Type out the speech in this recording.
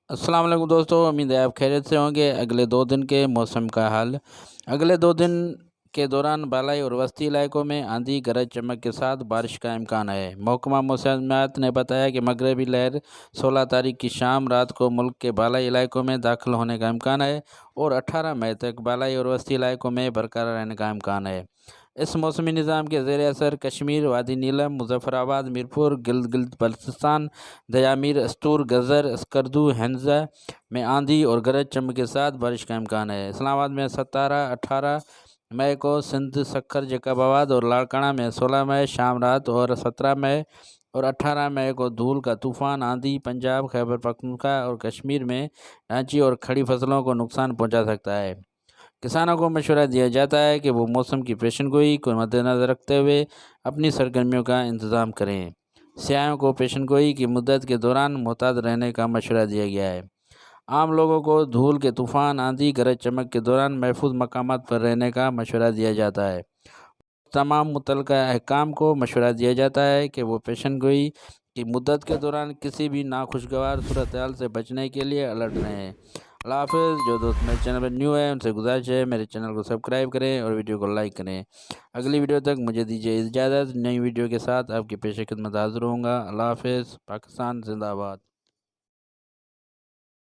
السلام علیکم دوستو، امید ہے آپ خیریت سے ہوں گے۔ اگلے 2 دن کے موسم کا حال۔ اگلے 2 دن کے دوران بالائی اور وسطی علاقوں میں آندھی گرج چمک کے ساتھ بارش کا امکان ہے۔ محکمہ موسمیات نے بتایا کہ مغربی لہر 16 تاریخ کی شام رات کو ملک کے بالائی علاقوں میں داخل ہونے کا امکان ہے اور 18 مئی تک بالائی اور وسطی علاقوں میں برقرار رہنے کا امکان ہے۔ اس موسمی نظام کے زیر اثر کشمیر، وادی نیلم، مظفر آباد، میرپور، گلگت بلتستان، دیامیر، استور، گزر، اسکردو، ہنزہ میں آندھی اور گرج چمک کے ساتھ بارش کا امکان ہے۔ اسلام آباد میں 18 مئی کو، سندھ، سکھر، جیکب آباد اور لاڑکانہ میں 16 مئی شام رات اور 17 مئی اور 18 مئی کو دھول کا طوفان آندھی پنجاب، خیبر پختونخوا اور کشمیر میں ڈھانچی اور کھڑی فصلوں کو نقصان پہنچا سکتا ہے۔ کسانوں کو مشورہ دیا جاتا ہے کہ وہ موسم کی پیشن گوئی کو مد نظر رکھتے ہوئے اپنی سرگرمیوں کا انتظام کریں۔ سیاحوں کو پیشن گوئی کی مدت کے دوران محتاط رہنے کا مشورہ دیا گیا ہے۔ عام لوگوں کو دھول کے طوفان، آندھی، گرج چمک کے دوران محفوظ مقامات پر رہنے کا مشورہ دیا جاتا ہے۔ تمام متعلقہ حکام کو مشورہ دیا جاتا ہے کہ وہ پیشن گوئی کی مدت کے دوران کسی بھی ناخوشگوار صورتحال سے بچنے کے لیے الرٹ رہیں۔ اللہ حافظ۔ جو دوست میرے چینل پر نیو ہے ان سے گزارش ہے میرے چینل کو سبسکرائب کریں اور ویڈیو کو لائک کریں۔ اگلی ویڈیو تک مجھے دیجیے اجازت۔ نئی ویڈیو کے ساتھ آپ کی پیش خدمت حاضر ہوں گا۔ اللہ حافظ۔ پاکستان زندہ باد۔